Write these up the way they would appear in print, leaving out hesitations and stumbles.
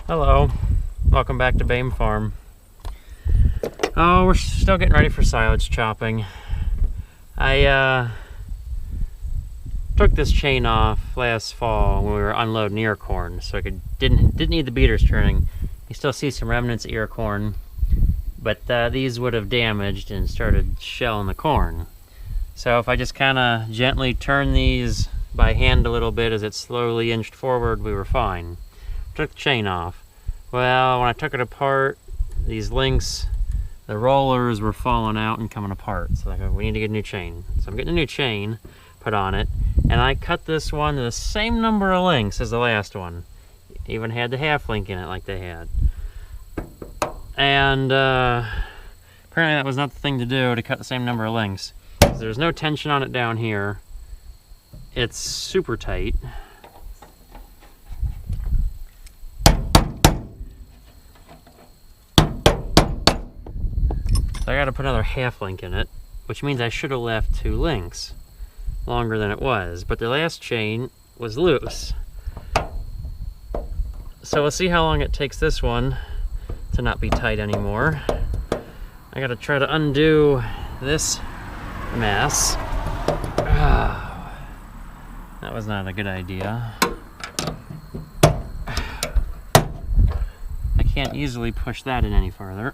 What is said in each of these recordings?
Hello, welcome back to Bame Farm. Oh, we're still getting ready for silage chopping. I took this chain off last fall when we were unloading ear corn, so I didn't need the beaters turning. You still see some remnants of ear corn, but these would have damaged and started shelling the corn. So if I just kind of gently turn these by hand a little bit as it slowly inched forward, we were fine. Took the chain off. Well, when I took it apart, these links, the rollers were falling out and coming apart. So I go, we need to get a new chain. So I'm getting a new chain put on it, and I cut this one to the same number of links as the last one. Even had the half link in it like they had. And apparently that was not the thing to do, to cut the same number of links. There's no tension on it down here. It's super tight. So I gotta put another half link in it, which means I should have left 2 links longer than it was, but the last chain was loose. So we'll see how long it takes this one to not be tight anymore. I gotta try to undo this mess. Oh, that was not a good idea. I can't easily push that in any further.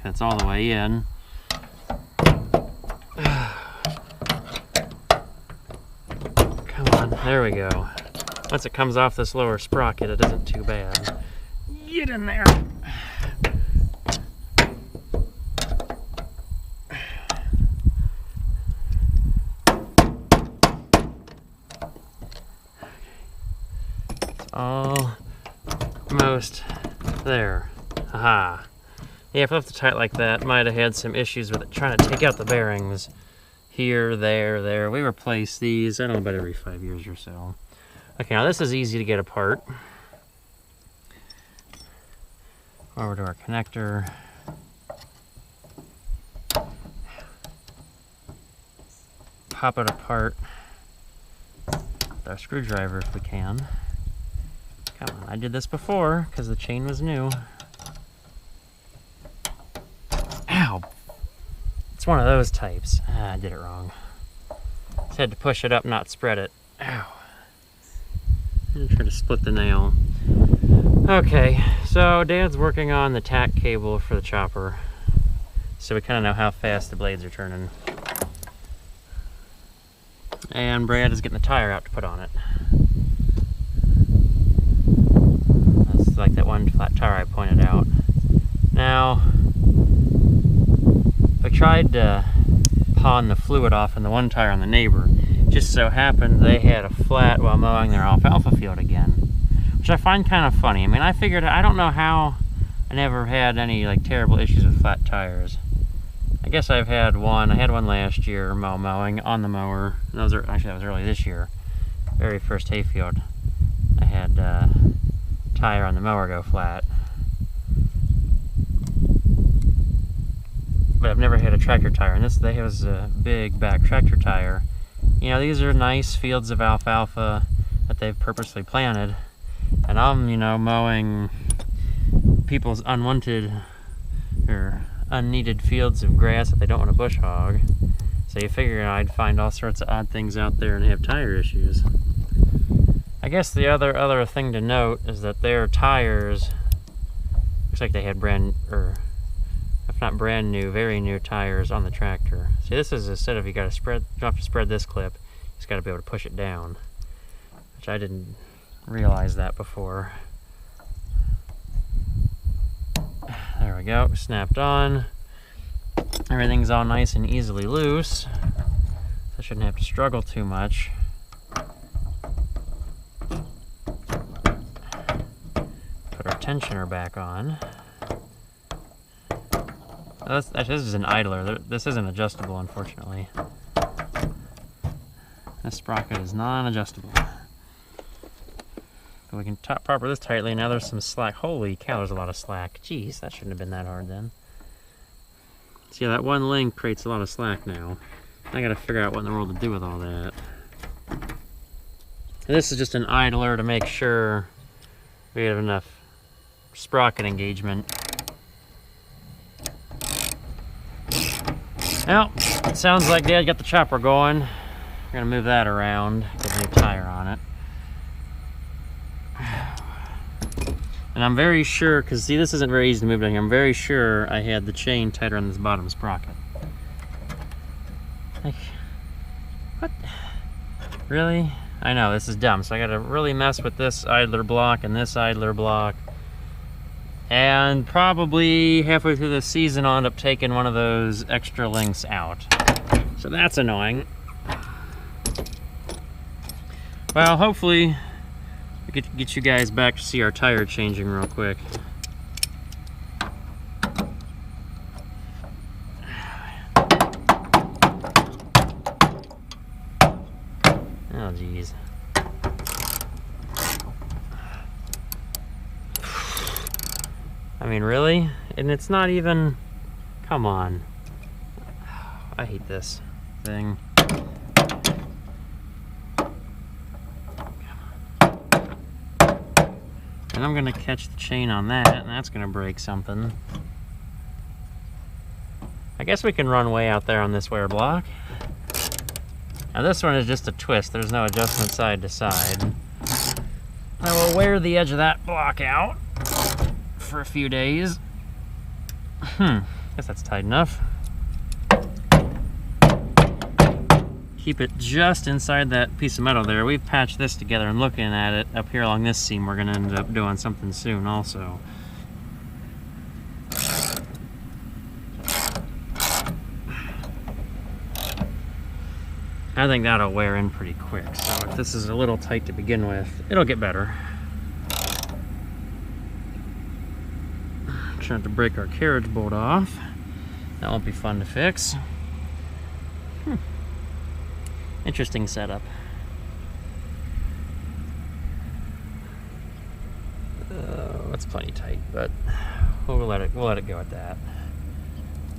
That's all the way in. Come on, there we go. Once it comes off this lower sprocket, it isn't too bad. Get in there. It's almost there. Aha. Yeah, if I left it tight like that, might have had some issues with it trying to take out the bearings. Here, there. We replace these, I don't know, about every 5 years or so. Okay, now this is easy to get apart. Over to our connector. Pop it apart with our screwdriver if we can. Come on, I did this before because the chain was new. Ow! It's one of those types. I did it wrong. Just had to push it up, not spread it. Ow. I'm trying to split the nail. Okay, so Dad's working on the tack cable for the chopper, so we kind of know how fast the blades are turning. And Brad is getting the tire out to put on it. That's like that one flat tire I pointed out. Now, I tried to pawn the fluid off in the one tire on the neighbor. Just so happened they had a flat while mowing their alfalfa field again, which I find kind of funny. I mean, I figured, I don't know how I never had any like terrible issues with flat tires. I guess I've had one. I had one last year mowing on the mower. That was early this year. Very first hayfield. I had tire on the mower go flat. But I've never had a tractor tire, and this was a big back tractor tire. You know, these are nice fields of alfalfa that they've purposely planted, and I'm, you know, mowing people's unwanted or unneeded fields of grass that they don't want to bush hog. So you figure I'd find all sorts of odd things out there and have tire issues. I guess the other thing to note is that their tires, looks like they had if not brand new, very new tires on the tractor. See, this is instead of you don't have to spread this clip, you just got to be able to push it down, which I didn't realize that before. There we go, snapped on. Everything's all nice and easily loose, so I shouldn't have to struggle too much. Put our tensioner back on. This is an idler. This isn't adjustable, unfortunately. This sprocket is non-adjustable. But we can proper this tightly. Now there's some slack. Holy cow, there's a lot of slack. Jeez, that shouldn't have been that hard then. See, that one link creates a lot of slack now. I gotta figure out what in the world to do with all that. And this is just an idler to make sure we have enough sprocket engagement. Well, it sounds like Dad got the chopper going. We're gonna move that around, get a new tire on it. And I'm very sure, because see, this isn't very easy to move down here. I'm very sure I had the chain tighter on this bottom sprocket. Like, what? Really? I know, this is dumb. So I gotta really mess with this idler block and this idler block. And probably halfway through the season, I'll end up taking one of those extra links out. So that's annoying. Well, hopefully, we could get you guys back to see our tire changing real quick. Oh, geez. I mean, really? And it's not even... Come on. I hate this thing. And I'm gonna catch the chain on that, and that's gonna break something. I guess we can run way out there on this wear block. Now this one is just a twist. There's no adjustment side to side. I will wear the edge of that block out for a few days. Guess that's tight enough. Keep it just inside that piece of metal there. We've patched this together, and looking at it up here along this seam, we're gonna end up doing something soon also. I think that'll wear in pretty quick. So if this is a little tight to begin with, it'll get better. Trying to break our carriage bolt off. That won't be fun to fix. Interesting setup. That's plenty tight, but we'll let it go at that.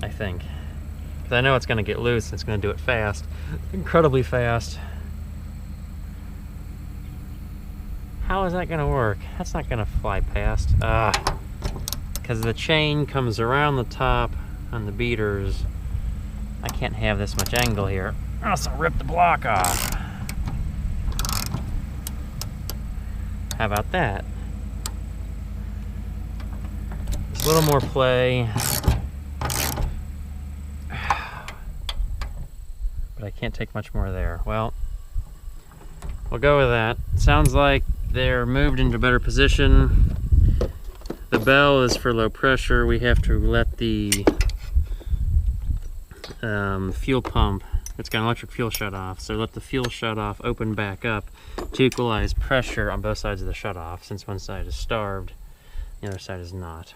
I think, because I know it's going to get loose. And it's going to do it fast, incredibly fast. How is that going to work? That's not going to fly past. Because the chain comes around the top on the beaters. I can't have this much angle here, or else I'll rip the block off. How about that? Just a little more play. But I can't take much more there. Well, we'll go with that. Sounds like they're moved into a better position. The bell is for low pressure. We have to let the fuel pump, it's got an electric fuel shut off, so let the fuel shut off open back up to equalize pressure on both sides of the shut off, since one side is starved, the other side is not.